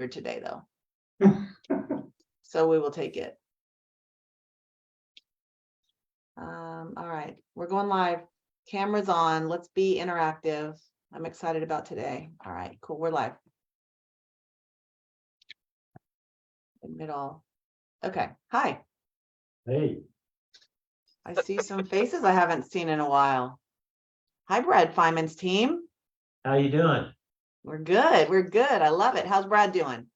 today though. So we will take it. All right, we're going live. Cameras on. Let's be interactive. I'm excited about today. All right, cool. We're live. Admit all. Okay. Hi. Hey, I see some faces I haven't seen in a while. Hi, Brad Feynman's team. how you doing? We're good. We're good. I love it. How's Brad doing?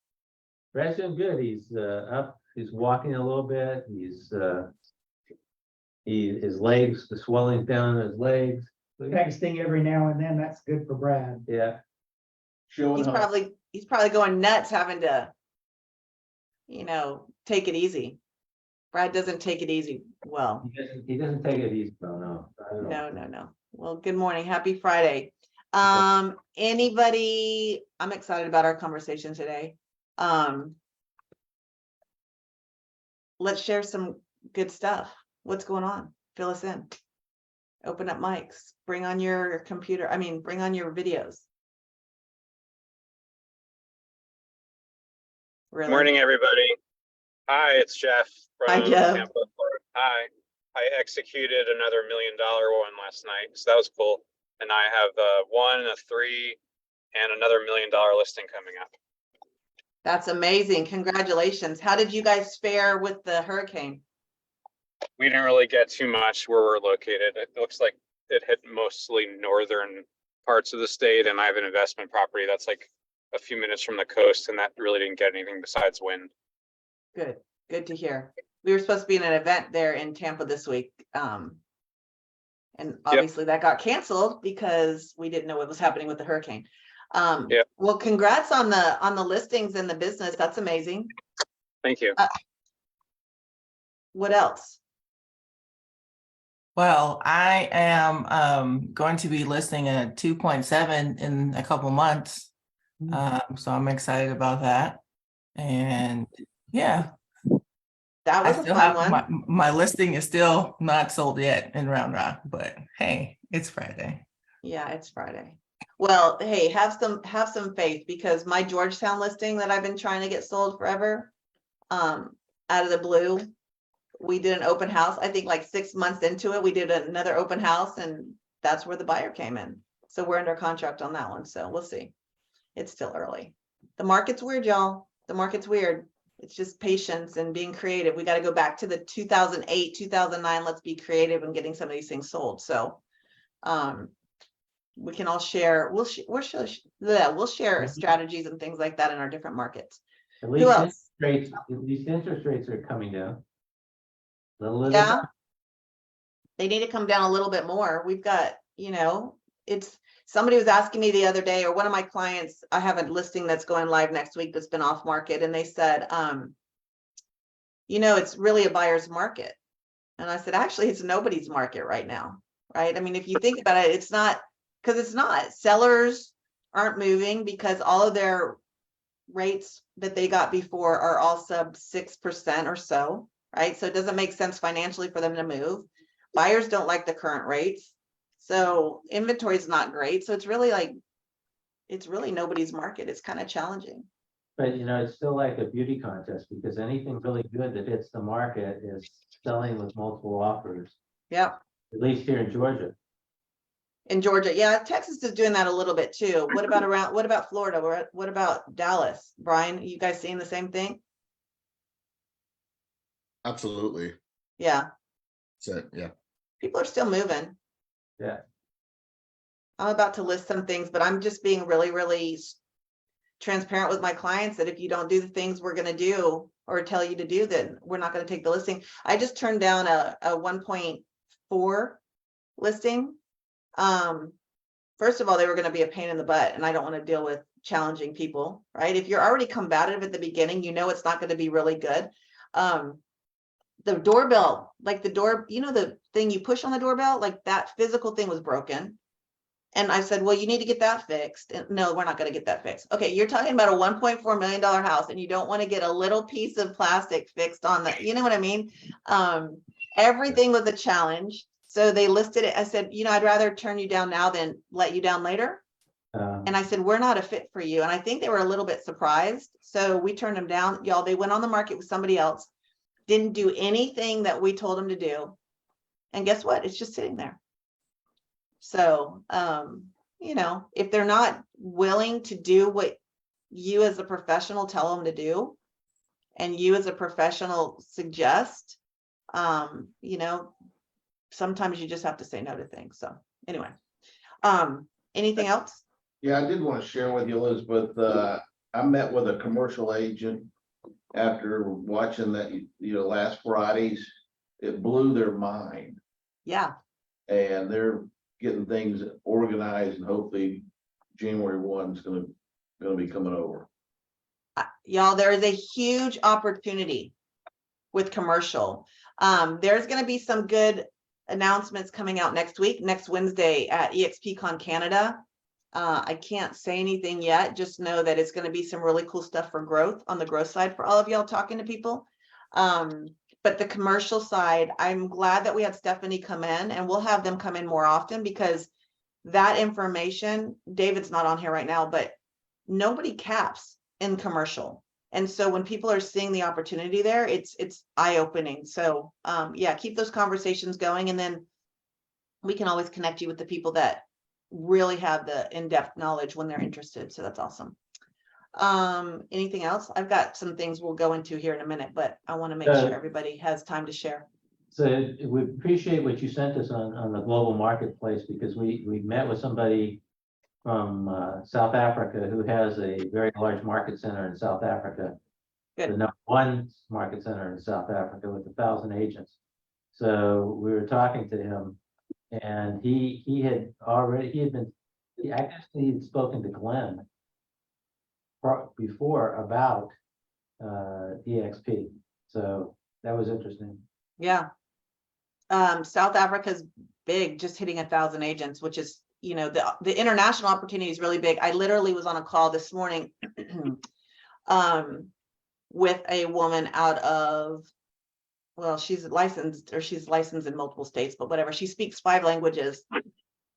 Brad's doing good. He's up. He's walking a little bit. His legs, the swelling's down in his legs. Texting every now and then, that's good for Brad. Yeah. He's probably going nuts having to, take it easy. Brad doesn't take it easy. Well, He doesn't take it easy. No. I don't know. no. Well, good morning. Happy Friday. Anybody, I'm excited about our conversation today. Let's share some good stuff. What's going on? Fill us in. Open up mics. Bring on your computer. Bring on your videos. Really? Morning, everybody. Hi, it's Jeff from Hi, Jeff. Tampa, Florida. Hi. I executed another $1 million one last night, so that was cool. And I have one, a 3, and another $1 million listing coming up. That's amazing. Congratulations. How did you guys fare with the hurricane? We didn't really get too much where we're located. It looks like it hit mostly northern parts of the state, and I have an investment property that's like a few minutes from the coast, and that really didn't get anything besides wind. Good. Good to hear. We were supposed to be in an event there in Tampa this week. And obviously that got canceled because we didn't know what was happening with the hurricane. Well, congrats on the listings and the business. That's amazing. Thank you. What else? Well, I am going to be listing a 2.7 in a couple months. So I'm excited about that. And yeah. That was a fun one. My listing is still not sold yet in Round Rock, but hey, it's Friday. Yeah, it's Friday. Well, hey, have some faith, because my Georgetown listing that I've been trying to get sold forever, out of the blue, we did an open house. I think like 6 months into it, we did another open house, and that's where the buyer came in. So we're under contract on that one. So we'll see. It's still early. The market's weird, y'all. The market's weird. It's just patience and being creative. We got to go back to the 2008, 2009. Let's be creative in getting some of these things sold. So, we can all share. We'll share strategies and things like that in our different markets. At least Who else? interest rates are coming down. A little Yeah. bit. They need to come down a little bit more. We've got, it's somebody was asking me the other day, or one of my clients, I have a listing that's going live next week that's been off market. And they said, it's really a buyer's market. And I said, actually, it's nobody's market right now. Right. If you think about it, it's not, because it's not. Sellers aren't moving because all of their rates that they got before are all sub 6% or so. Right. So it doesn't make sense financially for them to move. Buyers don't like the current rates. So inventory is not great. So it's really nobody's market. It's kind of challenging. But it's still like a beauty contest, because anything really good that hits the market is selling with multiple offers. Yeah. At least here in Georgia. In Georgia. Yeah. Texas is doing that a little bit too. What about Florida? What about Dallas? Brian, you guys seeing the same thing? Absolutely. Yeah. So yeah. People are still moving. Yeah. I'm about to list some things, but I'm just being really, really transparent with my clients that if you don't do the things we're going to do or tell you to do, then we're not going to take the listing. I just turned down a 1.4 listing. First of all, they were going to be a pain in the butt, and I don't want to deal with challenging people, right? If you're already combative at the beginning, it's not going to be really good. The doorbell, like the door, the thing you push on the doorbell, like that physical thing was broken. And I said, well, you need to get that fixed. And no, we're not going to get that fixed. Okay, you're talking about a $1.4 million house, and you don't want to get a little piece of plastic fixed on the, you know what I mean? Everything was a challenge. So they listed it. I said, I'd rather turn you down now than let you down later. And I said, we're not a fit for you. And I think they were a little bit surprised. So we turned them down. Y'all, they went on the market with somebody else, didn't do anything that we told them to do. And guess what? It's just sitting there. So, you know, if they're not willing to do what you as a professional tell them to do, and you as a professional suggest, you know, sometimes you just have to say no to things. So anyway, anything else? Yeah, I did want to share with you, Elizabeth, I met with a commercial agent after watching that, last Friday's. It blew their mind, Yeah, and they're getting things organized, and hopefully January 1 is gonna be coming over. y'all, there is a huge opportunity with commercial. There's going to be some good announcements coming out next week, next Wednesday at EXPCon Canada. I can't say anything yet, just know that it's going to be some really cool stuff for growth on the growth side for all of y'all talking to people. But the commercial side, I'm glad that we had Stephanie come in, and we'll have them come in more often, because that information, David's not on here right now, but nobody caps in commercial. And so when people are seeing the opportunity there, it's eye-opening. So yeah, keep those conversations going, and then we can always connect you with the people that really have the in-depth knowledge when they're interested. So that's awesome. Anything else? I've got some things we'll go into here in a minute, but I want to make sure everybody has time to share. So we appreciate what you sent us on the global marketplace, because we met with somebody from South Africa who has a very large market center in South Africa. Good. The #1 market center in South Africa with 1,000 agents. So we were talking to him, and he actually had spoken to Glenn before about EXP. So that was interesting. Yeah. South Africa's big, just hitting 1,000 agents, which is, you know, the international opportunity is really big. I literally was on a call this morning with a woman out of, well, she's licensed in multiple states, but whatever. She speaks 5 languages,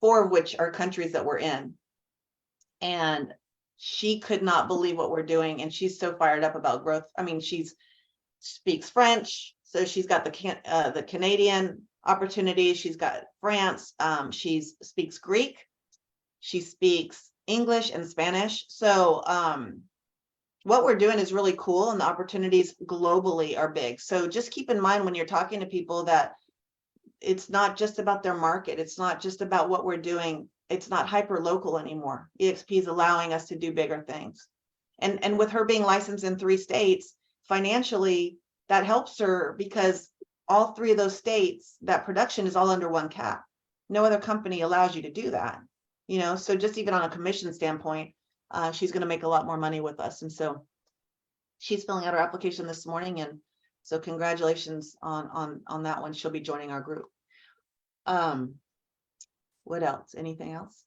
4 of which are countries that we're in. And she could not believe what we're doing. And she's so fired up about growth. I mean, she speaks French, so she's got the Canadian opportunity. She's got France. She speaks Greek. She speaks English and Spanish. So what we're doing is really cool, and the opportunities globally are big. So just keep in mind when you're talking to people that it's not just about their market. It's not just about what we're doing. It's not hyper local anymore. EXP is allowing us to do bigger things. And with her being licensed in 3 states, financially, that helps her, because all 3 of those states, that production is all under 1 cap. No other company allows you to do that. You know, so just even on a commission standpoint, she's going to make a lot more money with us. And so she's filling out her application this morning. And so congratulations on that one. She'll be joining our group. What else? Anything else?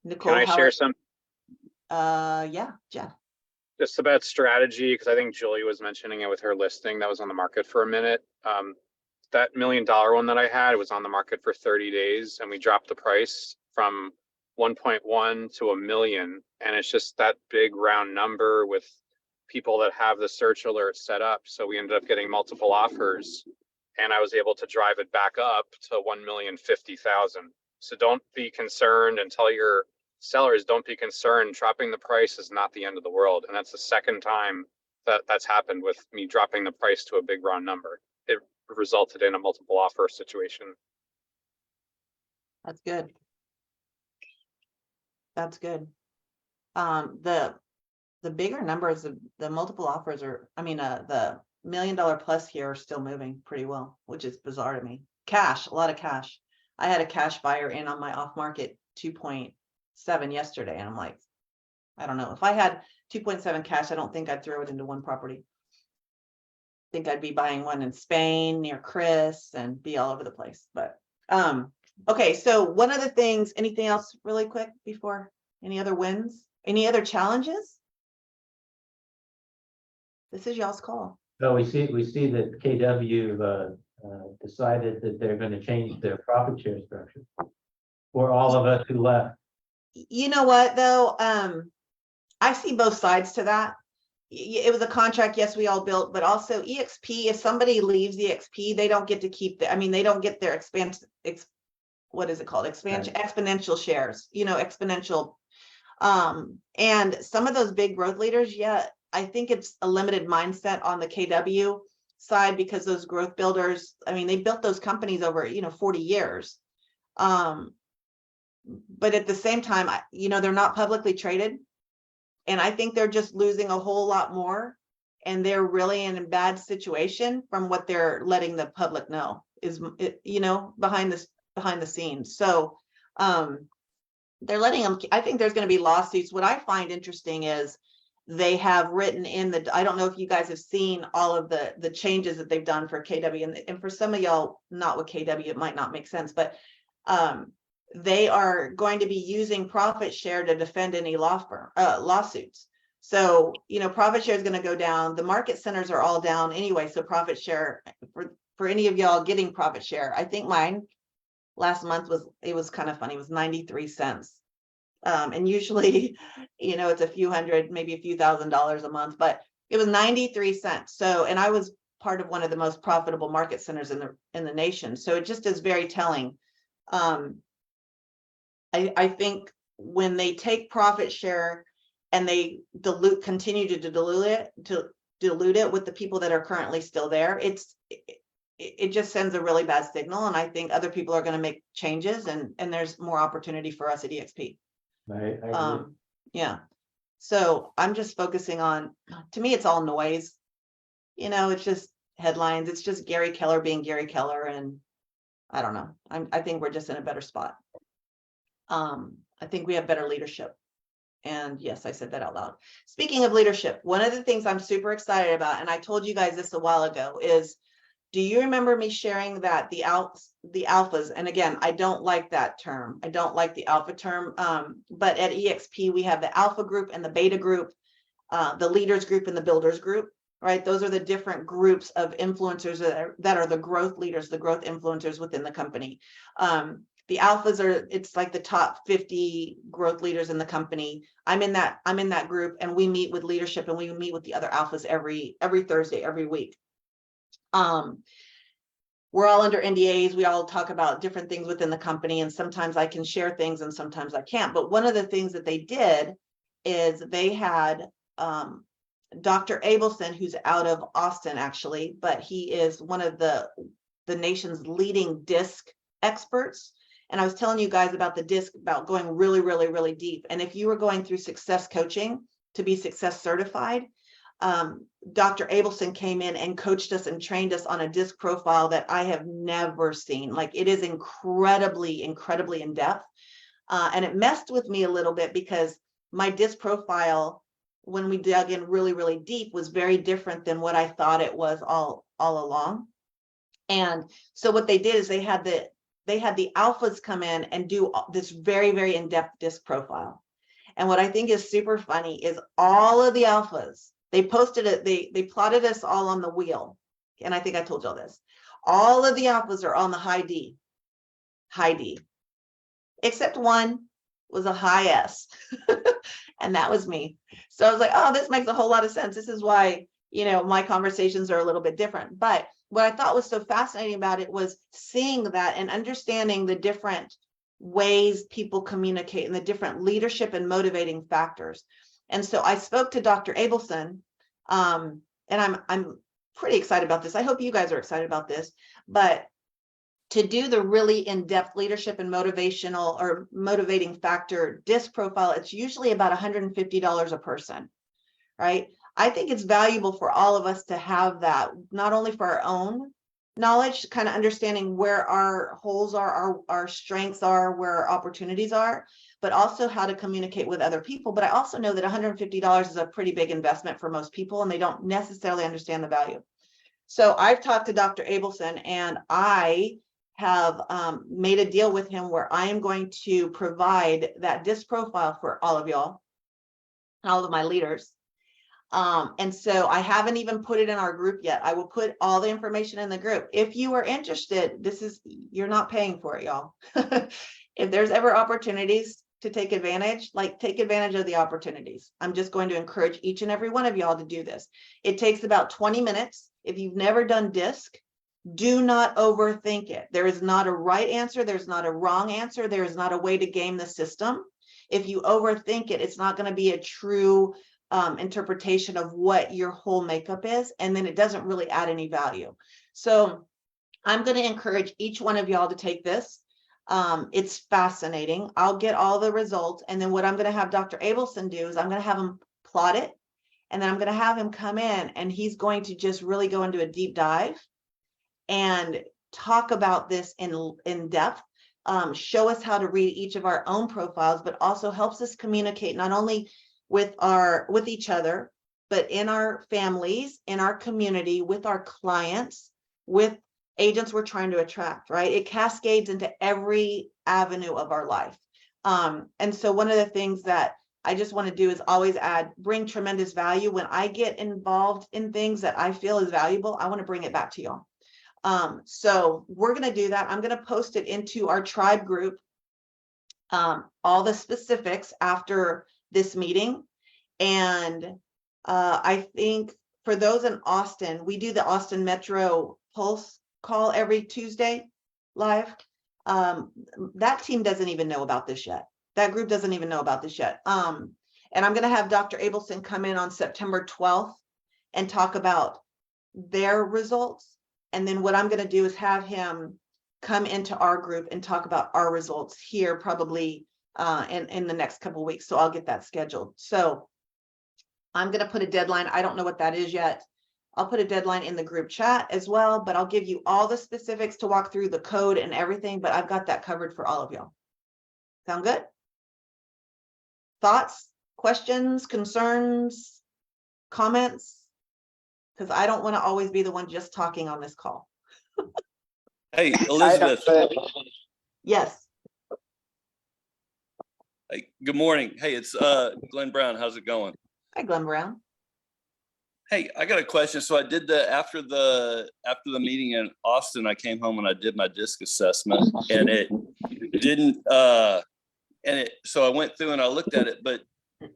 Nicole, Can I share some yeah, Jeff. just about strategy? Because I think Julie was mentioning it with her listing that was on the market for a minute. That $1 million one that I had, it was on the market for 30 days, and we dropped the price from 1.1 to $1 million. And it's just that big round number with people that have the search alert set up. So we ended up getting multiple offers, and I was able to drive it back up to 1,050,000. So don't be concerned, and tell your sellers, don't be concerned. Dropping the price is not the end of the world. And that's the second time that's happened with me dropping the price to a big round number. It resulted in a multiple offer situation. That's good. That's good. The bigger numbers, the multiple offers are, I mean, the $1 million plus here are still moving pretty well, which is bizarre to me. Cash, a lot of cash. I had a cash buyer in on my off market 2.7 yesterday, and I'm like, I don't know. If I had 2.7 cash, I don't think I'd throw it into one property. I think I'd be buying one in Spain near Chris and be all over the place. But okay, so one of the things, anything else really quick before, any other wins, any other challenges? This is y'all's call. So we see that KW decided that they're going to change their profit share structure for all of us who left. You know what, though? I see both sides to that. It was a contract, yes, we all built, but also EXP, if somebody leaves EXP, they don't get to keep the, I mean, they don't get their what is it called? Expansion, exponential shares, exponential. And some of those big growth leaders, yeah, I think it's a limited mindset on the KW side, because those growth builders, I mean, they built those companies over, 40 years. But at the same time, they're not publicly traded. And I think they're just losing a whole lot more. And they're really in a bad situation from what they're letting the public know is, behind the scenes. So they're letting them, I think there's going to be lawsuits. What I find interesting is they have written in I don't know if you guys have seen all of the changes that they've done for KW, and for some of y'all not with KW, it might not make sense, but they are going to be using profit share to defend any lawsuits. So, profit share is going to go down. The market centers are all down anyway. So profit share for any of y'all getting profit share, I think mine last month was kind of funny. It was 93 cents. And usually, it's a few hundred, maybe a few $1,000s a month, but it was 93 cents. So, and I was part of one of the most profitable market centers in the nation. So it just is very telling. I think when they take profit share and they continue to dilute it with the people that are currently still there, it just sends a really bad signal. And I think other people are going to make changes, and there's more opportunity for us at EXP. I agree. Yeah. So I'm just focusing on, to me, it's all noise. It's just headlines. It's just Gary Keller being Gary Keller. And I don't know. I think we're just in a better spot. I think we have better leadership. And yes, I said that out loud. Speaking of leadership, one of the things I'm super excited about, and I told you guys this a while ago, is, do you remember me sharing that the alphas, and again, I don't like that term. I don't like the alpha term. But at EXP, we have the alpha group and the beta group, the leaders group and the builders group, right? Those are the different groups of influencers that are the growth leaders, the growth influencers within the company. The alphas it's like the top 50 growth leaders in the company. I'm in that group, and we meet with leadership, and we meet with the other alphas every Thursday, every week. We're all under NDAs. We all talk about different things within the company, and sometimes I can share things and sometimes I can't. But one of the things that they did is they had Dr. Abelson, who's out of Austin actually, but he is one of the nation's leading DISC experts. And I was telling you guys about the DISC, about going really, really, really deep. And if you were going through success coaching to be success certified, Dr. Abelson came in and coached us and trained us on a DISC profile that I have never seen. Like, it is incredibly, incredibly in depth. And it messed with me a little bit, because my DISC profile, when we dug in really, really deep, was very different than what I thought it was all along. And so what they did is they had the alphas come in and do this very, very in-depth DISC profile. And what I think is super funny is all of the alphas, they posted it, they plotted us all on the wheel. And I think I told y'all this. All of the alphas are on the high D, except one was a high S. And that was me. So I was like, oh, this makes a whole lot of sense. This is why, my conversations are a little bit different. But what I thought was so fascinating about it was seeing that and understanding the different ways people communicate and the different leadership and motivating factors. And so I spoke to Dr. Abelson, and I'm pretty excited about this. I hope you guys are excited about this. But to do the really in-depth leadership and motivational or motivating factor DISC profile, it's usually about $150 a person, right? I think it's valuable for all of us to have that, not only for our own knowledge, kind of understanding where our holes are, our strengths are, where our opportunities are, but also how to communicate with other people. But I also know that $150 is a pretty big investment for most people, and they don't necessarily understand the value. So I've talked to Dr. Abelson, and I have made a deal with him where I am going to provide that DISC profile for all of y'all, all of my leaders. And so I haven't even put it in our group yet. I will put all the information in the group. If you are interested, you're not paying for it, y'all. If there's ever opportunities to take advantage, like take advantage of the opportunities. I'm just going to encourage each and every one of y'all to do this. It takes about 20 minutes. If you've never done DISC, do not overthink it. There is not a right answer. There's not a wrong answer. There is not a way to game the system. If you overthink it, it's not going to be a true interpretation of what your whole makeup is. And then it doesn't really add any value. So I'm going to encourage each one of y'all to take this. It's fascinating. I'll get all the results. And then what I'm going to have Dr. Abelson do is I'm going to have him plot it. And then I'm going to have him come in and he's going to just really go into a deep dive and talk about this in depth, show us how to read each of our own profiles, but also helps us communicate not only with each other, but in our families, in our community, with our clients, with agents we're trying to attract, right? It cascades into every avenue of our life. And so one of the things that I just want to do is always bring tremendous value. When I get involved in things that I feel is valuable, I want to bring it back to y'all. So we're going to do that. I'm going to post it into our tribe group, all the specifics after this meeting. And I think for those in Austin, we do the Austin Metro Pulse call every Tuesday live. That team doesn't even know about this yet. That group doesn't even know about this yet. And I'm going to have Dr. Abelson come in on September 12th and talk about their results. And then what I'm going to do is have him come into our group and talk about our results here probably in the next couple of weeks. So I'll get that scheduled. So I'm going to put a deadline. I don't know what that is yet. I'll put a deadline in the group chat as well, but I'll give you all the specifics to walk through the code and everything, but I've got that covered for all of y'all. Sound good? Thoughts, questions, concerns, comments? Because I don't want to always be the one just talking on this call. Hey, Elizabeth. Yes. Hey, good morning. Hey, it's Glenn Brown. How's it going? Hi, Glenn Brown. Hey, I got a question. So I did after the meeting in Austin, I came home and I did my DISC assessment, and it didn't so I went through and I looked at it, but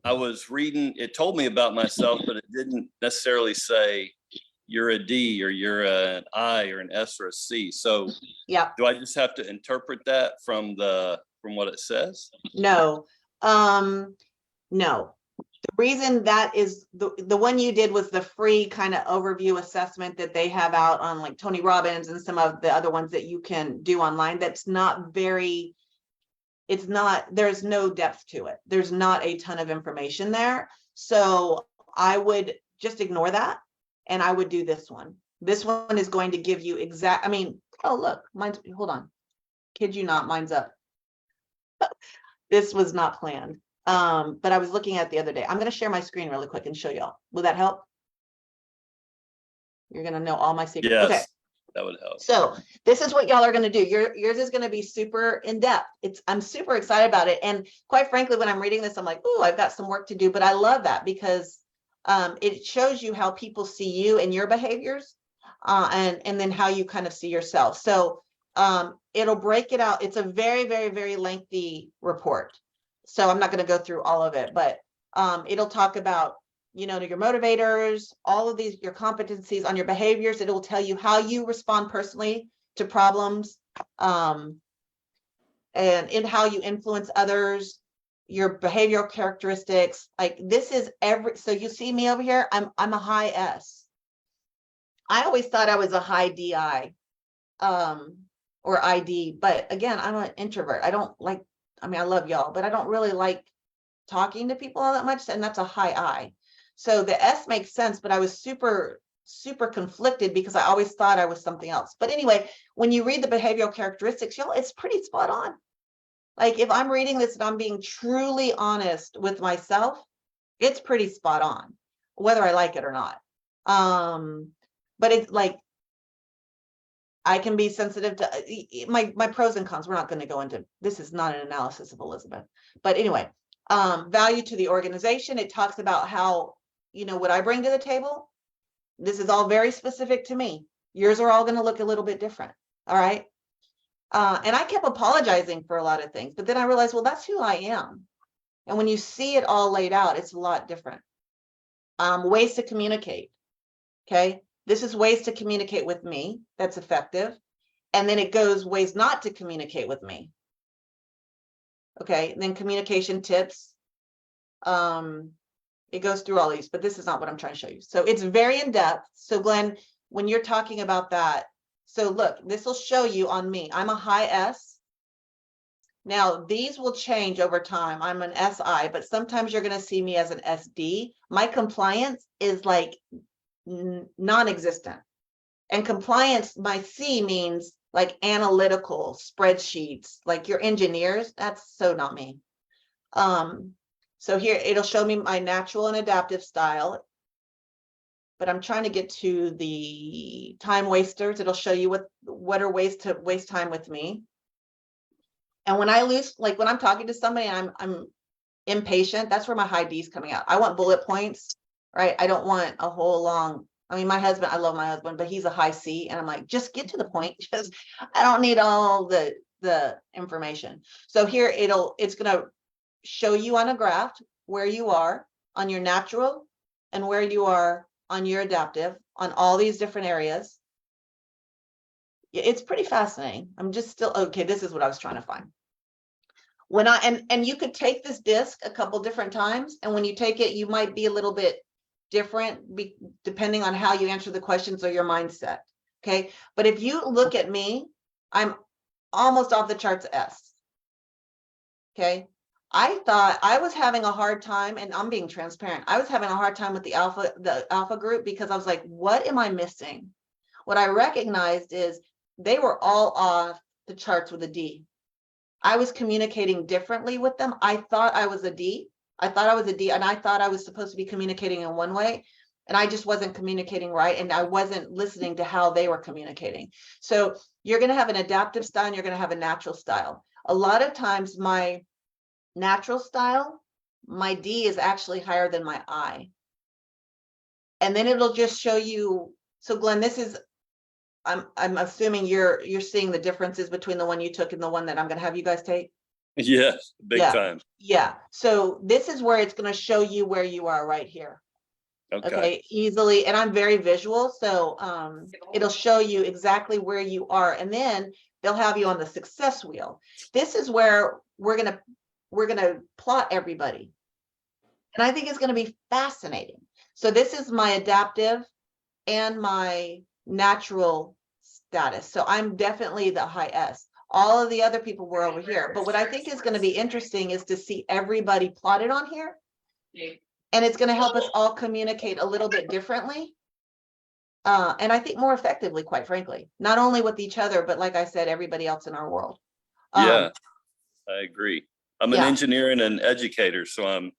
I was reading, it told me about myself, but it didn't necessarily say you're a D or you're an I or an S or a C. So Yeah. do I just have to interpret that from what it says? No. No. The reason that is the one you did was the free kind of overview assessment that they have out on like Tony Robbins and some of the other ones that you can do online. That's not very, there's no depth to it. There's not a ton of information there. So I would just ignore that. And I would do this one. This one is going to give you oh, look, hold on. Kid you not, mine's up. This was not planned. But I was looking at it the other day. I'm going to share my screen really quick and show y'all. Will that help? You're going to know all my secrets. Yes, okay. That would help. So this is what y'all are going to do. Yours is going to be super in depth. I'm super excited about it. And quite frankly, when I'm reading this, I'm like, oh, I've got some work to do. But I love that because it shows you how people see you and your behaviors and then how you kind of see yourself. So it'll break it out. It's a very, very, very lengthy report. So I'm not going to go through all of it, but it'll talk about, your motivators, all of these, your competencies on your behaviors. It will tell you how you respond personally to problems and in how you influence others, your behavioral characteristics. Like this is so you see me over here, I'm a high S. I always thought I was a high DI or ID, but again, I'm an introvert. I love y'all, but I don't really like talking to people all that much, and that's a high I. So the S makes sense, but I was super, super conflicted because I always thought I was something else. But anyway, when you read the behavioral characteristics, y'all, it's pretty spot on. Like if I'm reading this and I'm being truly honest with myself, it's pretty spot on, whether I like it or not. But it's like, I can be sensitive to my pros and cons. We're not going to go into, this is not an analysis of Elizabeth. But anyway, value to the organization. It talks about how, what I bring to the table. This is all very specific to me. Yours are all going to look a little bit different. All right. And I kept apologizing for a lot of things, but then I realized, well, that's who I am. And when you see it all laid out, it's a lot different. Ways to communicate. Okay, this is ways to communicate with me that's effective. And then it goes ways not to communicate with me. Okay, and then communication tips. It goes through all these, but this is not what I'm trying to show you. So it's very in depth. So Glenn, when you're talking about that, so look, this will show you on me. I'm a high S. Now these will change over time. I'm an SI, but sometimes you're going to see me as an SD. My compliance is like non-existent. And compliance, my C means like analytical spreadsheets, like your engineers. That's so not me. So here it'll show me my natural and adaptive style, but I'm trying to get to the time wasters. It'll show you what are ways to waste time with me. And when I lose, like when I'm talking to somebody and I'm impatient, that's where my high D is coming out. I want bullet points, right? I don't want a whole long, I mean, my husband, I love my husband, but he's a high C, and I'm like, just get to the point. Just, I don't need all the information. So here it's gonna show you on a graph where you are on your natural and where you are on your adaptive on all these different areas. It's pretty fascinating. I'm just still, okay, this is what I was trying to find. When and you could take this disc a couple different times, and when you take it, you might be a little bit different depending on how you answer the questions or your mindset. Okay, but if you look at me, I'm almost off the charts S. Okay, I thought I was having a hard time, and I'm being transparent. I was having a hard time with the alpha group because I was like, what am I missing? What I recognized is they were all off the charts with a D. I was communicating differently with them. I thought I was a D. I thought I was a D, and I thought I was supposed to be communicating in one way, and I just wasn't communicating right, and I wasn't listening to how they were communicating. So you're going to have an adaptive style, and you're going to have a natural style. A lot of times my natural style, my D is actually higher than my I. And then it'll just show you. So Glenn, this is, I'm assuming you're seeing the differences between the one you took and the one that I'm going to have you guys take. Yes, big Yeah. time. Yeah. So this is where it's going to show you where you are right here. Okay, easily. And I'm very visual. So it'll show you exactly where you are. And then they'll have you on the success wheel. This is where we're gonna plot everybody. And I think it's going to be fascinating. So this is my adaptive and my natural status. So I'm definitely the high S. All of the other people were over here. But what I think is going to be interesting is to see everybody plotted on here. And it's going to help us all communicate a little bit differently. And I think more effectively, quite frankly, not only with each other, but like I said, everybody else in our world. Yeah, I agree. I'm an yeah. engineer and an educator, so I'm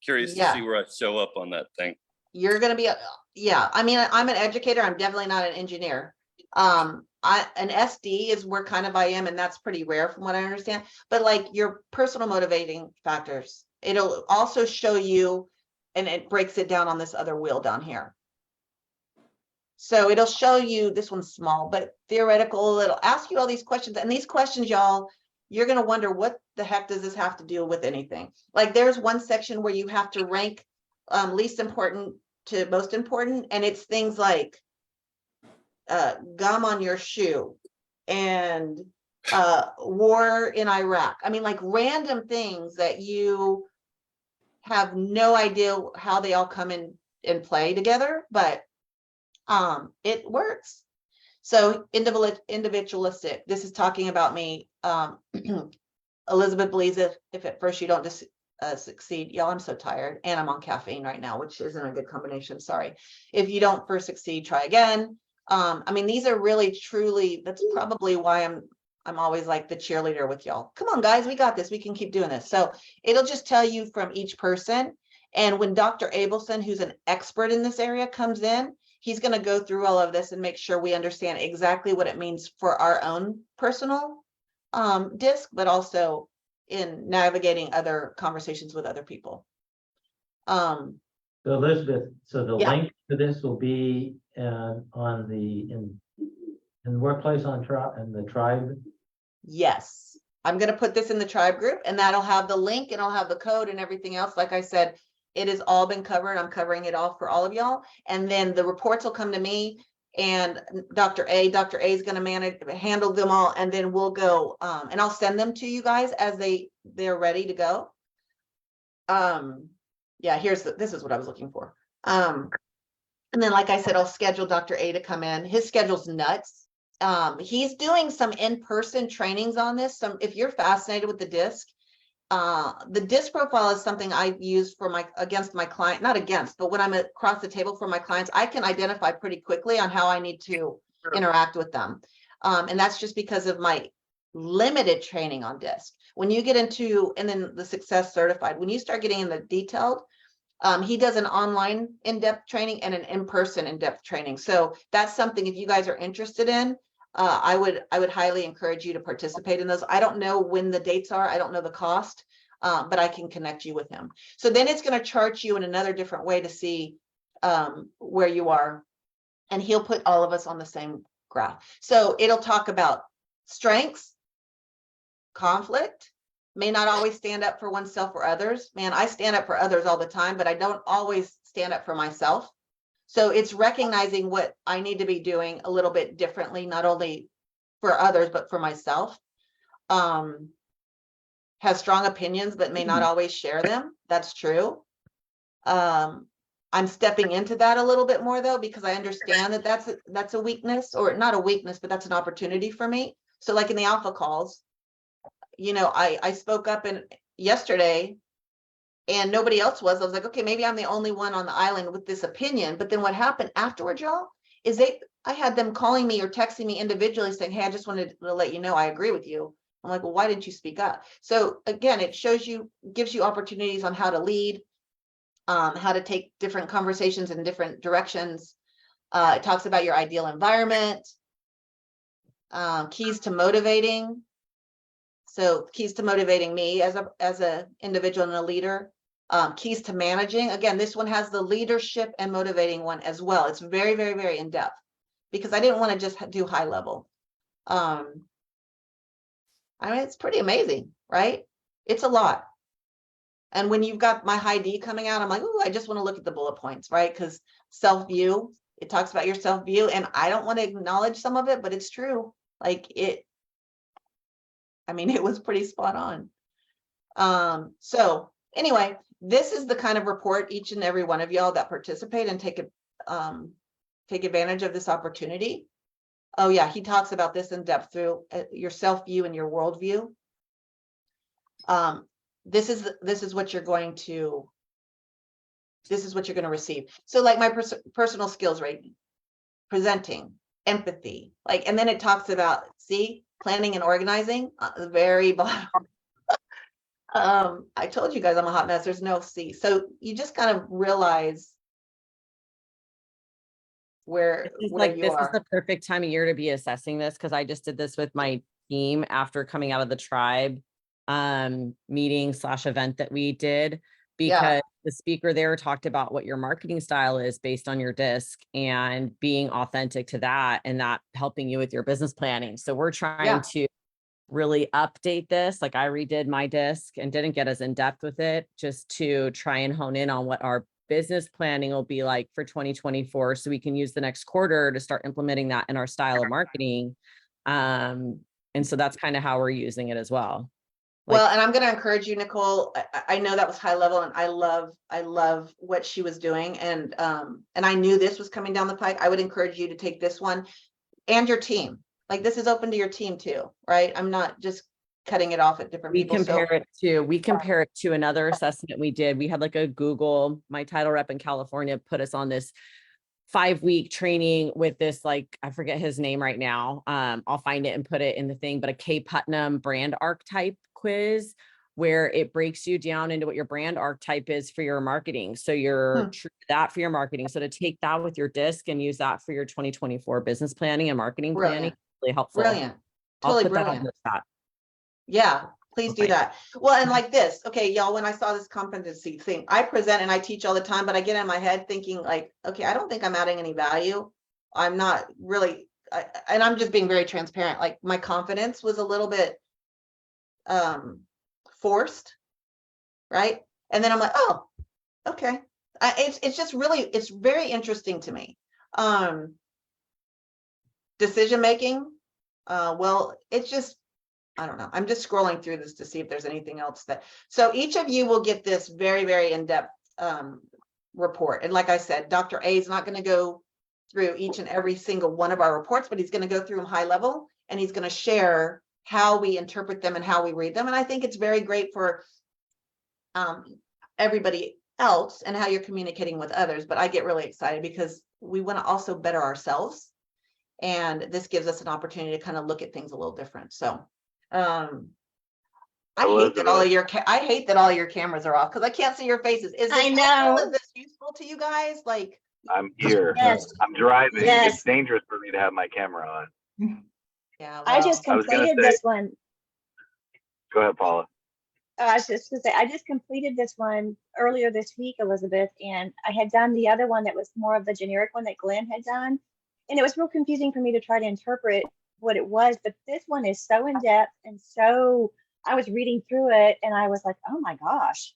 curious to Yeah. see where I show up on that thing. You're going to be, yeah, I mean, I'm an educator. I'm definitely not an engineer. An SD is where kind of I am, and that's pretty rare from what I understand. But like your personal motivating factors, it'll also show you, and it breaks it down on this other wheel down here. So it'll show you, this one's small, but theoretical, it'll ask you all these questions. And these questions, y'all, you're going to wonder, what the heck does this have to do with anything? Like there's one section where you have to rank least important to most important. And it's things like gum on your shoe and war in Iraq. I mean, like random things that you have no idea how they all come in and play together, but it works. So individualistic, this is talking about me. Elizabeth believes if at first you don't succeed, y'all, I'm so tired and I'm on caffeine right now, which isn't a good combination, sorry. If you don't first succeed, try again. I mean, these are really truly, that's probably why I'm always like the cheerleader with y'all. Come on guys, we got this, we can keep doing this. So it'll just tell you from each person. And when Dr. Abelson, who's an expert in this area, comes in, he's going to go through all of this and make sure we understand exactly what it means for our own personal disc, but also in navigating other conversations with other people. So Elizabeth, so the Yeah. link to this will be on the in the workplace on and the tribe Yes, I'm gonna put this in the tribe group and that'll have the link and I'll have the code and everything else. Like I said, it has all been covered. I'm covering it all for all of y'all. And then the reports will come to me and Dr. A is gonna handle them all, and then we'll go, and I'll send them to you guys as they're ready to go. Yeah, this is what I was looking for. And then, like I said, I'll schedule Dr. A to come in. His schedule's nuts. He's doing some in-person trainings on this. If you're fascinated with the disc profile is something I use against my client, not against, but when I'm across the table for my clients, I can identify pretty quickly on how I need to interact with them. And that's just because of my limited training on disc. When you get into, and then the success certified, when you start getting in the detailed, he does an online in-depth training and an in-person in-depth training. So that's something, if you guys are interested in, I would highly encourage you to participate in those. I don't know when the dates are. I don't know the cost, but I can connect you with him. So then it's going to chart you in another different way to see where you are. And he'll put all of us on the same graph. So it'll talk about strengths, conflict, may not always stand up for oneself or others. Man, I stand up for others all the time, but I don't always stand up for myself. So it's recognizing what I need to be doing a little bit differently, not only for others, but for myself. Has strong opinions, but may not always share them. That's true. I'm stepping into that a little bit more though, because I understand that that's a weakness, or not a weakness, but that's an opportunity for me. So like in the alpha calls, I spoke up yesterday and nobody else was. I was like, okay, maybe I'm the only one on the island with this opinion. But then what happened afterwards, y'all, is I had them calling me or texting me individually saying, hey, I just wanted to let you know I agree with you. I'm like, well, why didn't you speak up? So again, it gives you opportunities on how to lead, how to take different conversations in different directions. It talks about your ideal environment, keys to motivating. So keys to motivating me as a individual and a leader. Keys to managing. Again, this one has the leadership and motivating one as well. It's very, very, very in depth because I didn't want to just do high level. I mean, it's pretty amazing, right? It's a lot. And when you've got my high D coming out, I'm like, oh, I just want to look at the bullet points, right? Because self-view, it talks about your self-view, and I don't want to acknowledge some of it, but it's true. Like it was pretty spot on. So anyway, this is the kind of report each and every one of y'all that participate and take advantage of this opportunity. Oh yeah, he talks about this in depth through your self-view and your worldview. This is what you're going to receive. So like my personal skills rating, presenting, empathy, and then it talks about, see, planning and organizing, the very bottom. I told you guys I'm a hot mess. There's no C. So you just kind of realize where This you is are. the perfect time of year to be assessing this, because I just did this with my team after coming out of the tribe meeting / event that we did, because the speaker there talked about what your marketing style is based on your disc and being authentic to that, and that helping you with your business planning. So we're trying to really update this. Like I redid my disc and didn't get as in depth with it, just to try and hone in on what our business planning will be like for 2024. So we can use the next quarter to start implementing that in our style of marketing. And so that's kind of how we're using it as well. Well, and I'm going to encourage you, Nicole. I know that was high level, and I love what she was doing. And I knew this was coming down the pike. I would encourage you to take this one and your team. Like this is open to your team too, right? I'm not just cutting it off at different people. We compare it to another assessment we did. We had like a Google, my title rep in California put us on this 5-week training with this, like, I forget his name right now. I'll find it and put it in the thing, but a K Putnam brand archetype quiz, where it breaks you down into what your brand archetype is for your marketing. So you're true to that for your marketing. So to take that with your disc and use that for your 2024 business planning and marketing planning, really helpful. Brilliant. Totally Totally brilliant. Yeah, please do that. Well, and like this, okay, y'all, when I saw this competency thing, I present and I teach all the time, but I get in my head thinking like, okay, I don't think I'm adding any value. I'm not really and I'm just being very transparent, like my confidence was a little bit forced, right? And then I'm like, oh, okay. It's just really, it's very interesting to me. Decision making, well, it's just, I don't know. I'm just scrolling through this to see if there's anything else that, so each of you will get this very, very in-depth report. And like I said, Dr. A is not going to go through each and every single one of our reports, but he's going to go through them high level, and he's going to share how we interpret them and how we read them. And I think it's very great for everybody else and how you're communicating with others. But I get really excited because we want to also better ourselves. And this gives us an opportunity to kind of look at things a little different. So I hate that all of your I hate that all your cameras are off because I can't see your faces. Is this I know. Is this useful to you guys? Like, I'm here. Yes. I'm driving. Yes. It's dangerous for me to have my camera on. yeah, I well, just I was gonna completed say- this one. Go ahead, Paula. I was just gonna say, I just completed this one earlier this week, Elizabeth, and I had done the other one that was more of the generic one that Glenn had done. And it was real confusing for me to try to interpret what it was, but this one is so in depth and so, I was reading through it and I was like, oh my gosh.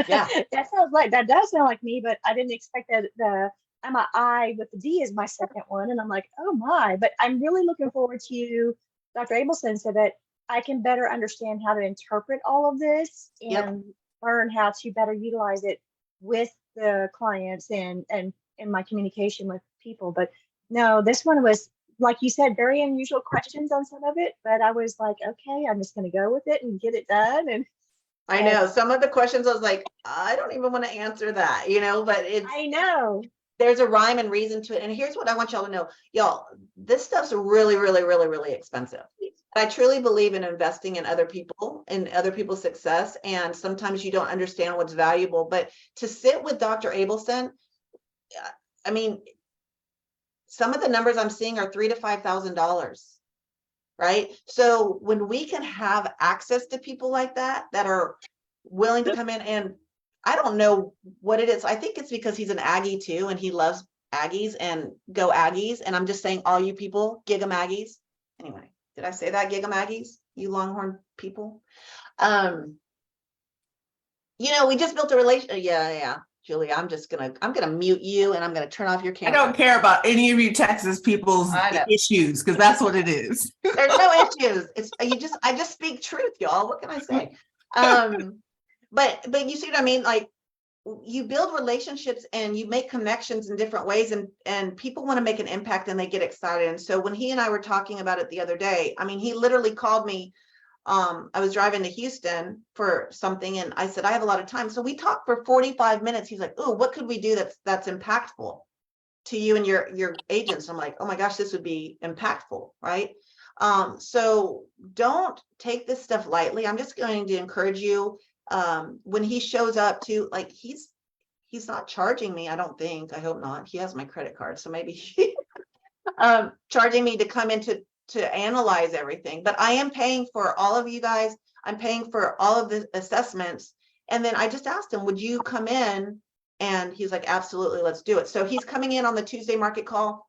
yeah. That does sound like me, but I didn't expect that I'm a I with the D is my second one. And I'm like, oh my, but I'm really looking forward to Dr. Abelson so that I can better understand how to interpret all of this and Yep. learn how to better utilize it with the clients and in my communication with people. But no, this one was, like you said, very unusual questions on some of it, but I was like, okay, I'm just going to go with it and get it done. And I know some of the questions I was like, I don't even want to answer that, but it's, I know. there's a rhyme and reason to it. And here's what I want y'all to know. Y'all, this stuff's really, really, really, really expensive. I truly believe in investing in other people and other people's success. And sometimes you don't understand what's valuable, but to sit with Dr. Abelson, I mean, some of the numbers I'm seeing are $3,000 to $5,000, right? So when we can have access to people like that are willing to come in, and I don't know what it is. I think it's because he's an Aggie too, and he loves Aggies and go Aggies. And I'm just saying, all you people, gig 'em Aggies. Anyway, did I say that? Gig 'em Aggies, you Longhorn people. We just built a relation. Yeah. Julie, I'm gonna mute you and I'm gonna turn off your I camera. don't care about any of you Texas people's I know. issues, because that's what it is. There's no issues. I just speak truth, y'all. What can I say? But you see what I mean? Like, you build relationships and you make connections in different ways, and people want to make an impact and they get excited. And so when he and I were talking about it the other day, I mean, he literally called me. I was driving to Houston for something and I said, I have a lot of time. So we talked for 45 minutes. He's like, oh, what could we do that's impactful to you and your agents? I'm like, oh my gosh, this would be impactful, right? So don't take this stuff lightly. I'm just going to encourage you, when he shows up to, like, he's not charging me. I don't think, I hope not. He has my credit card. So maybe he charging me to come in to analyze everything, but I am paying for all of you guys. I'm paying for all of the assessments. And then I just asked him, would you come in? And he's like, absolutely, let's do it. So he's coming in on the Tuesday market call.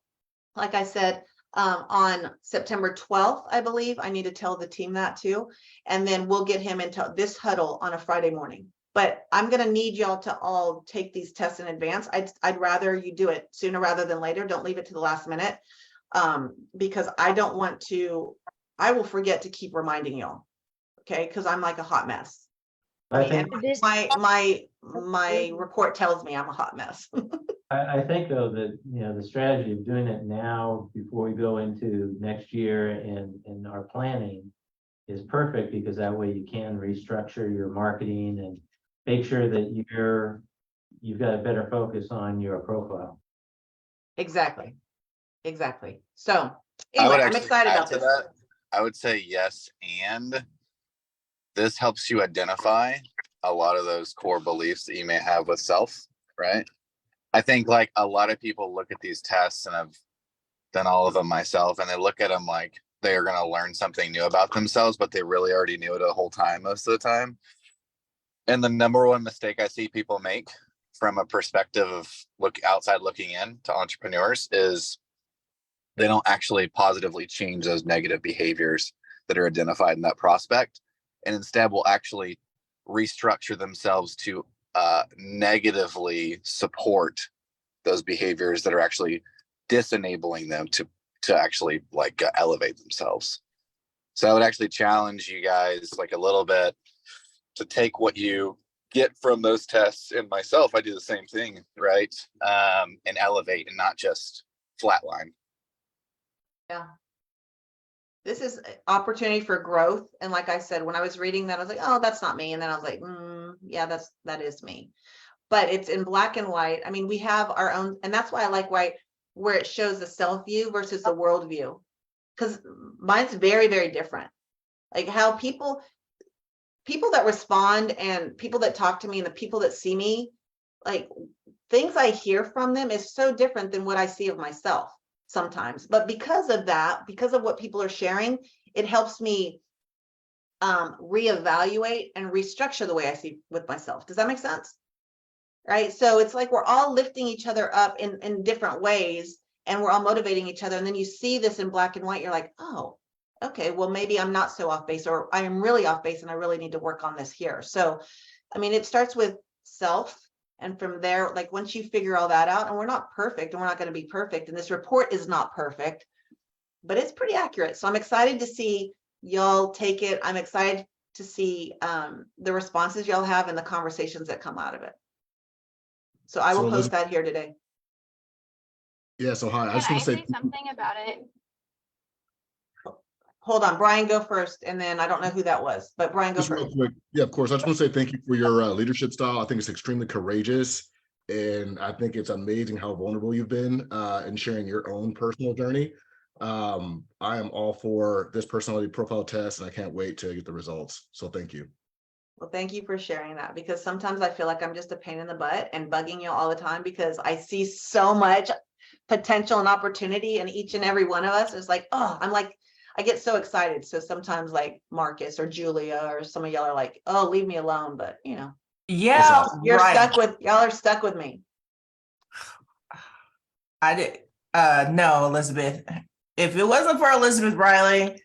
Like I said, on September 12th, I believe. I need to tell the team that too. And then we'll get him into this huddle on a Friday morning. But I'm going to need y'all to all take these tests in advance. I'd rather you do it sooner rather than later. Don't leave it to the last minute. Because I don't want to, I will forget to keep reminding y'all. Okay. Cause I'm like a hot mess. I think, My report tells me I'm a hot mess. I think though that, the strategy of doing it now before we go into next year and our planning is perfect, because that way you can restructure your marketing and make sure that you've got a better focus on your profile. Exactly. So I anyway, would I'm actually excited add about to this. that. I would say yes, and this helps you identify a lot of those core beliefs that you may have with self, right? I think like a lot of people look at these tests, and I've done all of them myself, and they look at them like they are going to learn something new about themselves, but they really already knew it the whole time most of the time. And the number one mistake I see people make from a perspective of outside looking in to entrepreneurs is they don't actually positively change those negative behaviors that are identified in that prospect, and instead will actually restructure themselves to negatively support those behaviors that are actually disenabling them to actually like elevate themselves. So I would actually challenge you guys like a little bit to take what you get from those tests, and myself, I do the same thing, right? And elevate and not just flatline. Yeah. This is opportunity for growth. And like I said, when I was reading that, I was like, oh, that's not me. And then I was like, yeah, that is me. But it's in black and white. I mean, we have our own, and that's why I like white, where it shows the self view versus the world view. Because mine's very, very different. Like how people that respond and people that talk to me and the people that see me, like things I hear from them is so different than what I see of myself sometimes. But because of that, because of what people are sharing, it helps me reevaluate and restructure the way I see with myself. Does that make sense? Right. So it's like we're all lifting each other up in different ways, and we're all motivating each other. And then you see this in black and white. You're like, oh, okay, well, maybe I'm not so off base, or I am really off base and I really need to work on this here. So, I mean, it starts with self. And from there, like once you figure all that out, and we're not perfect and we're not going to be perfect. And this report is not perfect, but it's pretty accurate. So I'm excited to see y'all take it. I'm excited to see the responses y'all have and the conversations that come out of it. So I will So post that here today. Yeah, so hi, I Can just I want to say something about it? Hold on, Brian, go first, and then I don't know who that was, but Brian, go just real first. quick. Yeah, of course. I just want to say thank you for your leadership style. I think it's extremely courageous. And I think it's amazing how vulnerable you've been in sharing your own personal journey. I am all for this personality profile test, and I can't wait to get the results. So thank you. Well, thank you for sharing that, because sometimes I feel like I'm just a pain in the butt and bugging you all the time because I see so much potential and opportunity in each and every one of us. It's like, oh, I'm like, I get so excited. So sometimes like Marcus or Julia or some of y'all are like, oh, leave me alone. But you know, Yeah, you're right. stuck with, y'all are stuck with me. I did. No, Elizabeth. If it wasn't for Elizabeth Riley,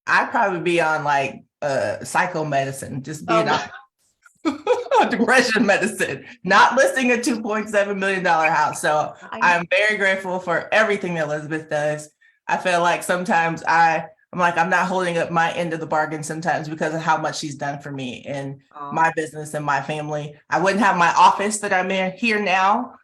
I'd probably be on like psychomedicine, just being on depression medicine, not listing a $2.7 million house. So I'm very grateful for everything that Elizabeth does. I feel like sometimes I'm like, I'm not holding up my end of the bargain sometimes because of how much she's done for me and my business and my family. I wouldn't have my office that I'm in here now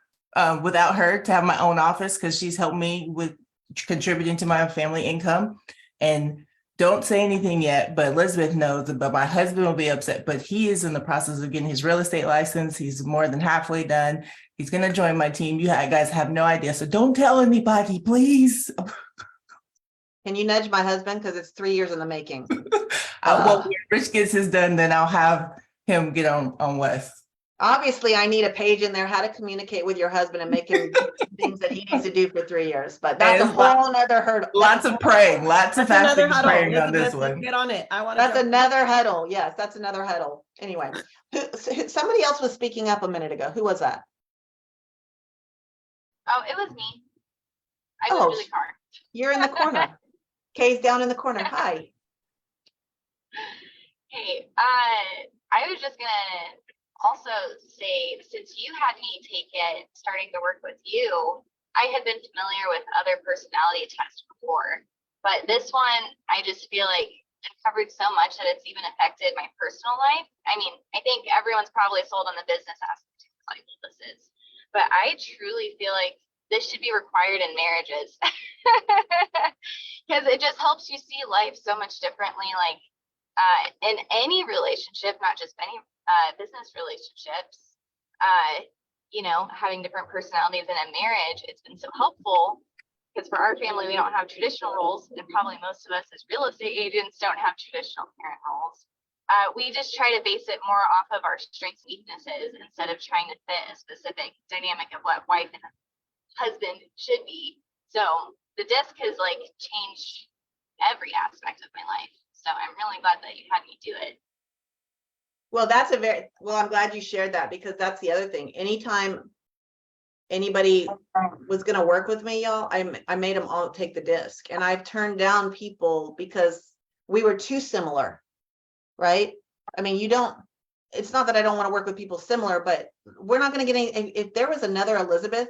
without her, to have my own office, because she's helped me with contributing to my family income. And don't say anything yet, but Elizabeth knows, but my husband will be upset, but he is in the process of getting his real estate license. He's more than halfway done. He's going to join my team. You guys have no idea. So don't tell anybody, please. Can you nudge my husband? Because it's 3 years in the making. Well, when Rich gets his done, then I'll have him get on Wes. Obviously, I need a page in there, how to communicate with your husband and make him do things that he needs to do for 3 years. But that's a whole nother hurdle. Lots of praying, lots of fasting and praying on this Let's one. get on it. I want That's another huddle. Yes, that's another huddle. Anyway, somebody else was speaking up a minute ago. Who was that? Oh, it was me. I moved to the car. You're in the corner. Kay's down in the corner. Hi. Hey, I was just gonna also say, since you had me take it, starting to work with you, I had been familiar with other personality tests before, but this one, I just feel like it covered so much that it's even affected my personal life. I mean, I think everyone's probably sold on the business aspect of how valuable this is, but I truly feel like this should be required in marriages because it just helps you see life so much differently. Like in any relationship, not just any business relationships, you know, having different personalities in a marriage, it's been so helpful because for our family, we don't have traditional roles, and probably most of us as real estate agents don't have traditional parent roles. We just try to base it more off of our strengths and weaknesses instead of trying to fit a specific dynamic of what wife and husband should be. So the disc has like changed every aspect of my life. So I'm really glad that you had me do it. Well, I'm glad you shared that, because that's the other thing. Anytime anybody was gonna work with me, y'all, I made them all take the disc, and I've turned down people because we were too similar, right? I mean, it's not that I don't want to work with people similar, but we're not gonna get any, if there was another Elizabeth,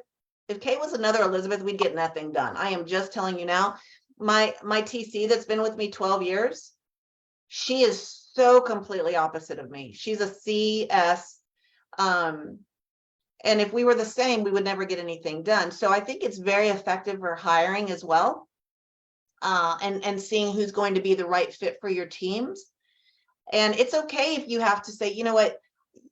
if Kate was another Elizabeth, we'd get nothing done. I am just telling you now, my TC that's been with me 12 years, she is so completely opposite of me. She's a CS. And if we were the same, we would never get anything done. So I think it's very effective for hiring as well. And seeing who's going to be the right fit for your teams. And it's okay if you have to say, you know what,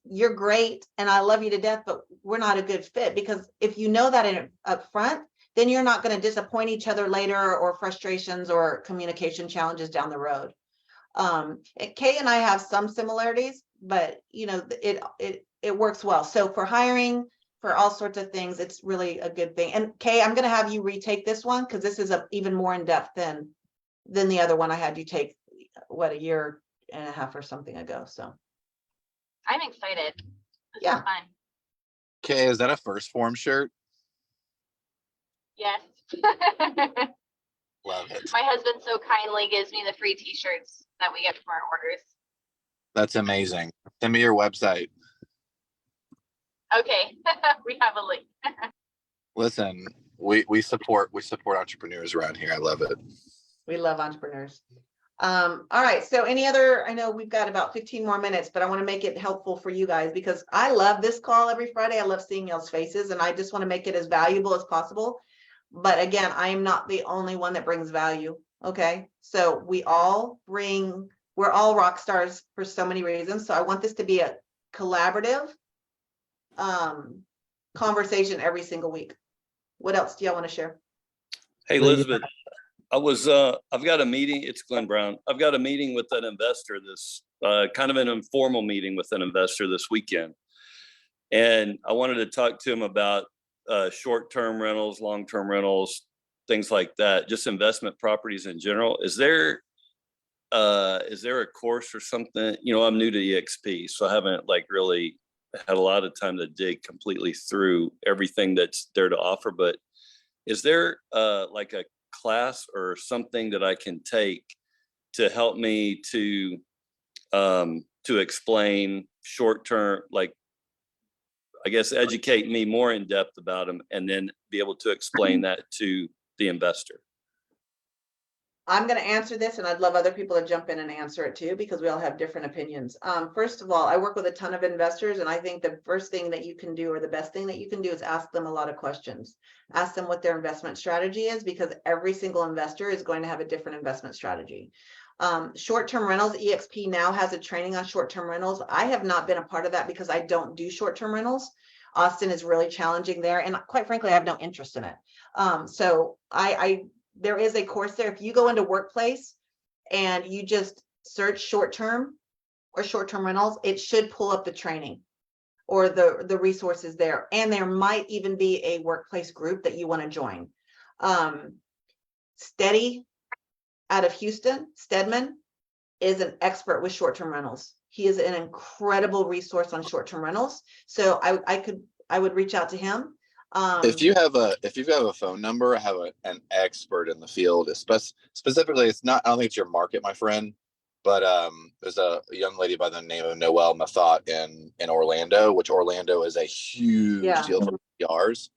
you're great and I love you to death, but we're not a good fit. Because if you know that up front, then you're not going to disappoint each other later, or frustrations or communication challenges down the road. Kay and I have some similarities, but you know, it works well. So for hiring, for all sorts of things, it's really a good thing. And Kay, I'm going to have you retake this one because this is even more in depth than the other one I had you take, what, a year and a half or something ago. So I'm excited. This Yeah. is fun. Okay, is that a First Form shirt? Yes. Love it. My husband so kindly gives me the free t-shirts that we get from our orders. That's amazing. Send me your website. Okay, we have a link. Listen, we support entrepreneurs around here. I love it. we love entrepreneurs. All right. So any other, I know we've got about 15 more minutes, but I want to make it helpful for you guys because I love this call every Friday. I love seeing y'all's faces and I just want to make it as valuable as possible. But again, I am not the only one that brings value. Okay. So we're all rock stars for so many reasons. So I want this to be a collaborative conversation every single week. What else do y'all want to share? Hey, Elizabeth, I've got a meeting. It's Glenn Brown. I've got a meeting with an investor kind of an informal meeting with an investor this weekend. And I wanted to talk to him about short-term rentals, long-term rentals, things like that, just investment properties in general. Is there a course or something? You know, I'm new to EXP, so I haven't really had a lot of time to dig completely through everything that's there to offer, but is there like a class or something that I can take to help me to explain short-term, I guess, educate me more in depth about them and then be able to explain that to the investor? I'm going to answer this and I'd love other people to jump in and answer it too, because we all have different opinions. First of all, I work with a ton of investors and I think the first thing that you can do, or the best thing that you can do, is ask them a lot of questions. Ask them what their investment strategy is, because every single investor is going to have a different investment strategy. Short-term rentals, EXP now has a training on short-term rentals. I have not been a part of that because I don't do short-term rentals. Austin is really challenging there. And quite frankly, I have no interest in it. So there is a course there. If you go into Workplace and you just search short-term or short-term rentals, it should pull up the training or the resources there. And there might even be a Workplace group that you want to join. Steady out of Houston, Stedman, is an expert with short-term rentals. He is an incredible resource on short-term rentals. So I would reach out to him. If you have a phone number, I have an expert in the field. Specifically, it's not, I don't think it's your market, my friend, but there's a young lady by the name of Noelle Mathot in Orlando, which Orlando is a huge deal for PRs.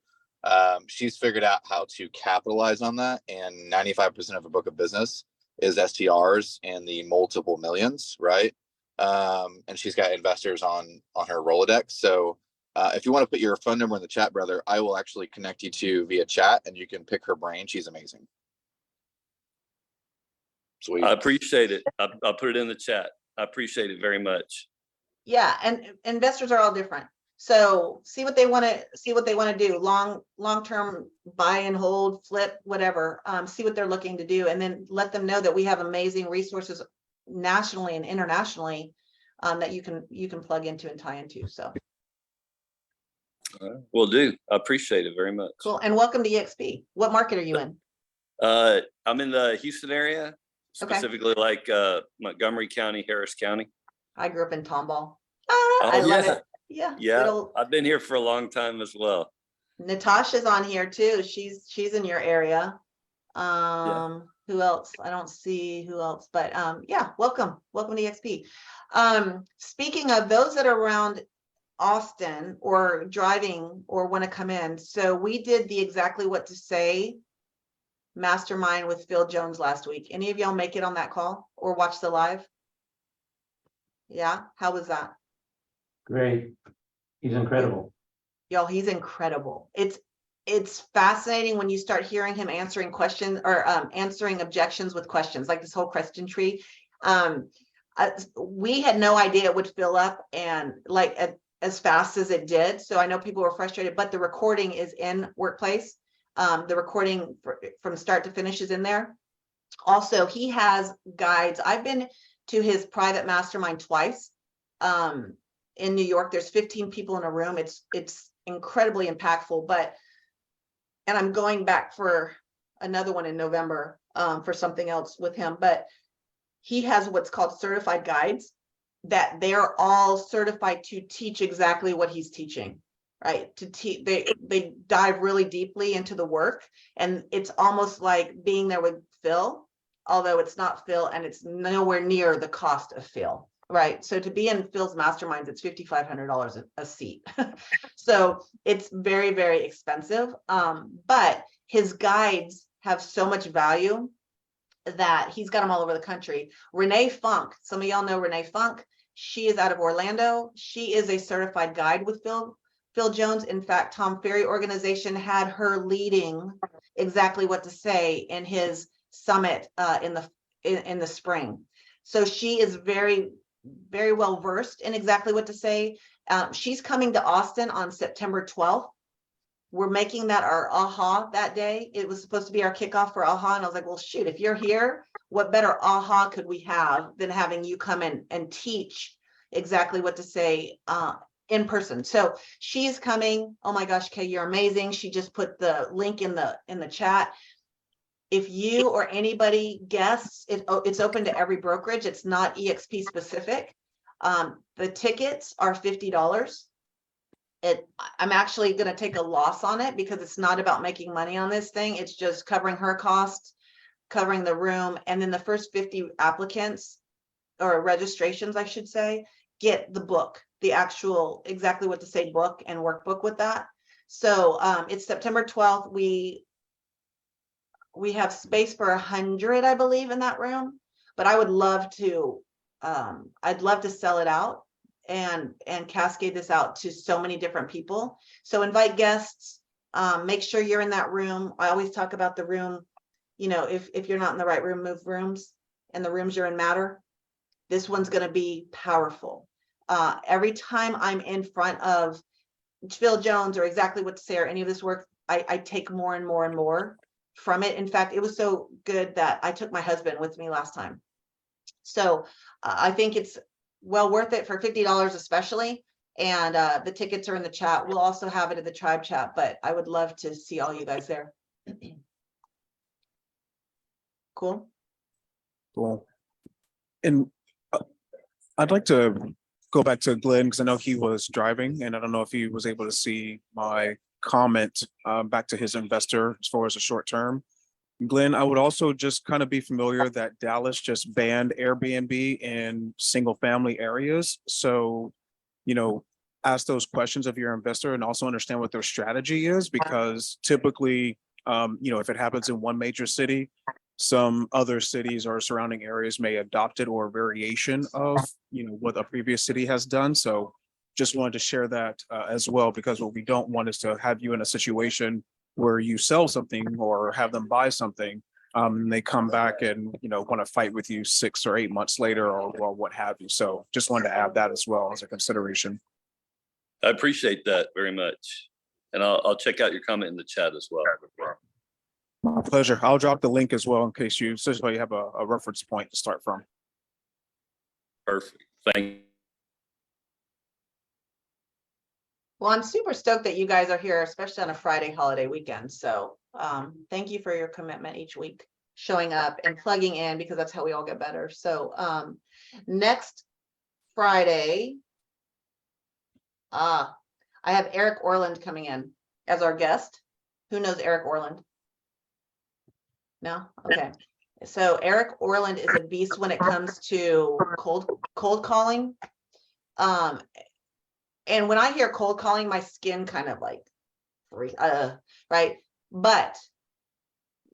She's figured out how to capitalize on that, and 95% of her book of business is STRs in the multiple millions, right? And she's got investors on her Rolodex. So if you want to put your phone number in the chat, brother, I will actually connect you to via chat and you can pick her brain. She's amazing. Sweet. I appreciate it. I'll put it in the chat. I appreciate it very much. Yeah, and investors are all different. So see what they want to do. Long-term buy and hold, flip, whatever. See what they're looking to do, and then let them know that we have amazing resources nationally and internationally that you can plug into and tie into. So Will do. I appreciate it very much. cool. And welcome to EXP. What market are you in? I'm in the Houston area, specifically like Montgomery County, Harris County. I grew up in Tomball. I love it. Yeah. Yeah. I've been here for a long time as well. Natasha's on here too. She's in your area. Who else? I don't see who else, but yeah, welcome to EXP. Speaking of those that are around Austin or driving or want to come in, so we did the exactly what to say mastermind with Phil Jones last week. Any of y'all make it on that call or watch the live? Yeah, how was that? Great. He's incredible. Y'all, he's incredible. It's fascinating when you start hearing him answering questions or answering objections with questions, like this whole question tree. We had no idea it would fill up and like as fast as it did. So I know people were frustrated, but the recording is in Workplace. The recording from start to finish is in there. Also, he has guides. I've been to his private mastermind twice. In New York, there's 15 people in a room. It's incredibly impactful, and I'm going back for another one in November for something else with him, but he has what's called certified guides that they're all certified to teach exactly what he's teaching, right? To teach, they dive really deeply into the work, and it's almost like being there with Phil, although it's not Phil and it's nowhere near the cost of Phil. Right. So to be in Phil's masterminds, it's $5,500 a seat. So it's very, very expensive. But his guides have so much value that he's got them all over the country. Renee Funk, some of y'all know Renee Funk. She is out of Orlando. She is a certified guide with Phil Jones. In fact, Tom Ferry organization had her leading exactly what to say in his summit in the spring. So she is very well versed in exactly what to say. She's coming to Austin on September 12th. We're making that our AHA that day. It was supposed to be our kickoff for AHA. And I was like, well, shoot, if you're here, what better AHA could we have than having you come in and teach exactly what to say in person. So she's coming. Oh my gosh, Kay, you're amazing. She just put the link in the chat. If you or anybody guests, it's open to every brokerage. It's not EXP specific. The tickets are $50. I'm actually going to take a loss on it because it's not about making money on this thing. It's just covering her costs, covering the room. And then the first 50 applicants or registrations, I should say, get the book, the actual exactly what to say book and workbook with that. So it's September 12th. We have space for 100, I believe, in that room, but I would love to, I'd love to sell it out and cascade this out to so many different people. So invite guests, make sure you're in that room. I always talk about the room, you know, if you're not in the right room, move rooms, and the rooms you're in matter. This one's going to be powerful. Every time I'm in front of Phil Jones or exactly what to say or any of this work, I take more and more and more from it. In fact, it was so good that I took my husband with me last time. So I think it's well worth it for $50 especially. And the tickets are in the chat. We'll also have it in the tribe chat, but I would love to see all you guys there. Cool. Cool. And I'd like to go back to Glenn because I know he was driving and I don't know if he was able to see my comment back to his investor as far as a short term. Glenn, I would also just kind of be familiar that Dallas just banned Airbnb in single family areas. So, you know, ask those questions of your investor and also understand what their strategy is, because typically, you know, if it happens in one major city, some other cities or surrounding areas may adopt it or a variation of, you know, what a previous city has done. So just wanted to share that as well, because what we don't want is to have you in a situation where you sell something or have them buy something, and they come back and, you know, want to fight with you 6 or 8 months later or what have you. So just wanted to add that as well as a consideration. I appreciate that very much. And I'll check out your comment in the chat as well. My pleasure. I'll drop the link as well in case you have a reference point to start from. Perfect. Thank you. Well, I'm super stoked that you guys are here, especially on a Friday holiday weekend. So thank you for your commitment each week, showing up and plugging in, because that's how we all get better. So next Friday, I have Eric Orland coming in. as our guest. Who knows Eric Orland? No? Okay. So Eric Orland is a beast when it comes to cold calling. And when I hear cold calling, my skin kind of like, right? But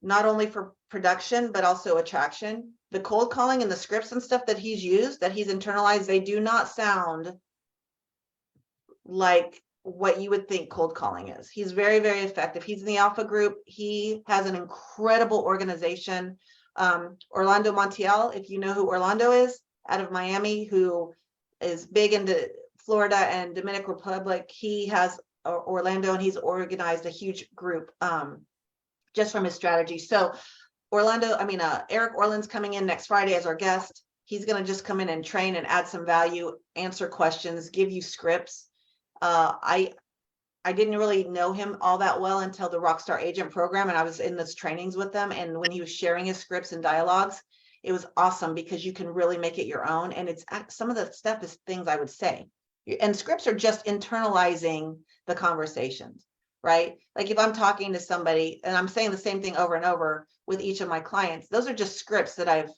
not only for production, but also attraction. The cold calling and the scripts and stuff that he's used, that he's internalized, they do not sound like what you would think cold calling is. He's very, very effective. He's in the Alpha group. He has an incredible organization. Orlando Montiel, if you know who Orlando is, out of Miami, who is big into Florida and Dominican Republic. He has Orlando, and he's organized a huge group just from his strategy. So Eric Orland's coming in next Friday as our guest. He's going to just come in and train and add some value, answer questions, give you scripts. I didn't really know him all that well until the Rockstar Agent program, and I was in those trainings with them. And when he was sharing his scripts and dialogues, it was awesome because you can really make it your own. And it's some of the stuff is things I would say. And scripts are just internalizing the conversations, right? Like if I'm talking to somebody and I'm saying the same thing over and over with each of my clients, those are just scripts that I've,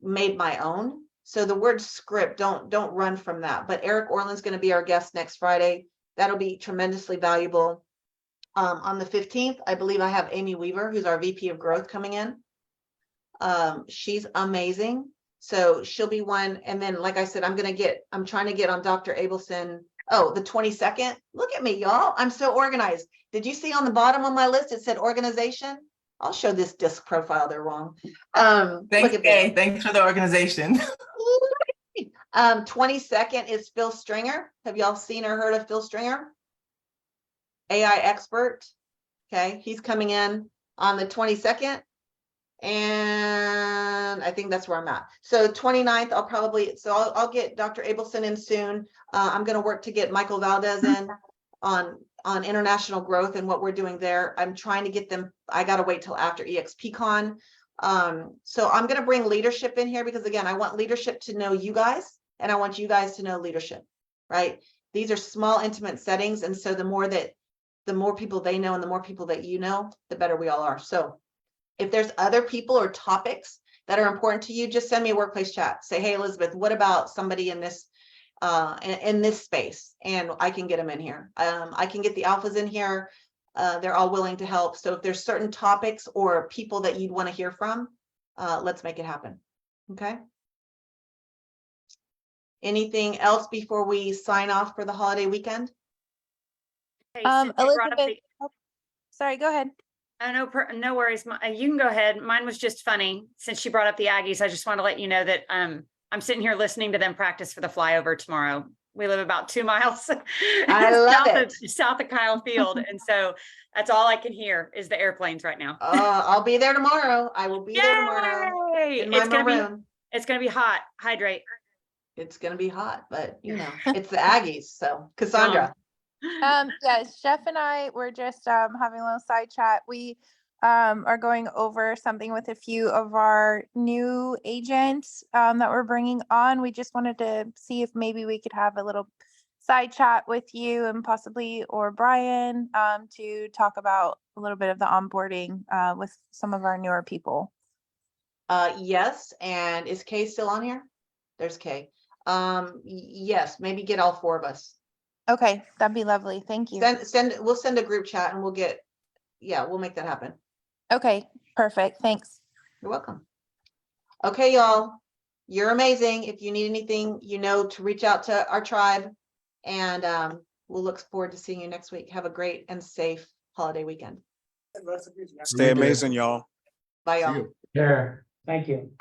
made my own. So the word script, don't run from that. But Eric Orland's going to be our guest next Friday. That'll be tremendously valuable. On the 15th, I believe I have Amy Weaver, who's our VP of Growth, coming in. She's amazing. So she'll be one. And then, like I said, I'm trying to get on Dr. Abelson. Oh, the 22nd. Look at me, y'all. I'm so organized. Did you see on the bottom of my list, it said organization? I'll show this disc profile. They're wrong. Thanks, Kay. Thanks for the organization. 22nd is Phil Stringer. Have y'all seen or heard of Phil Stringer? AI expert. Okay, he's coming in on the 22nd. And I think that's where I'm at. So 29th, I'll get Dr. Abelson in soon. I'm going to work to get Michael Valdez in on international growth and what we're doing there. I'm trying to get them. I got to wait till after EXPCon. So I'm going to bring leadership in here because, again, I want leadership to know you guys, and I want you guys to know leadership, right? These are small, intimate settings. And so the more people they know and the more people that you know, the better we all are. So if there's other people or topics that are important to you, just send me a workplace chat. Say, hey, Elizabeth, what about somebody in this space? And I can get them in here. I can get the alphas in here. They're all willing to help. So if there's certain topics or people that you'd want to hear from, let's make it happen. Okay. Anything else before we sign off for the holiday weekend? Hey, since you brought up Elizabeth, sorry, go ahead. no worries. You can go ahead. Mine was just funny. Since she brought up the Aggies, I just want to let you know that I'm sitting here listening to them practice for the flyover tomorrow. We live about 2 miles south of Kyle Field. And so that's all I can hear is the airplanes right now. I'll be there tomorrow. I will be there tomorrow. In my maroon. It's going to be hot. Hydrate. It's going to be hot, but it's the Aggies. So Cassandra. Yes, Jeff and I were just having a little side chat. We are going over something with a few of our new agents that we're bringing on. We just wanted to see if maybe we could have a little side chat with you and possibly or Brian to talk about a little bit of the onboarding with some of our newer people. Yes, and is Kay still on here? There's Kay. Yes, maybe get all 4 of us. Okay, that'd be lovely. Thank you. We'll send a group chat and we'll make that happen. Okay, perfect. Thanks. You're welcome. Okay, y'all, you're amazing. If you need anything, to reach out to our tribe, and we'll look forward to seeing you next week. Have a great and safe holiday weekend. Stay amazing, y'all. Bye, y'all. Sure. Thank you.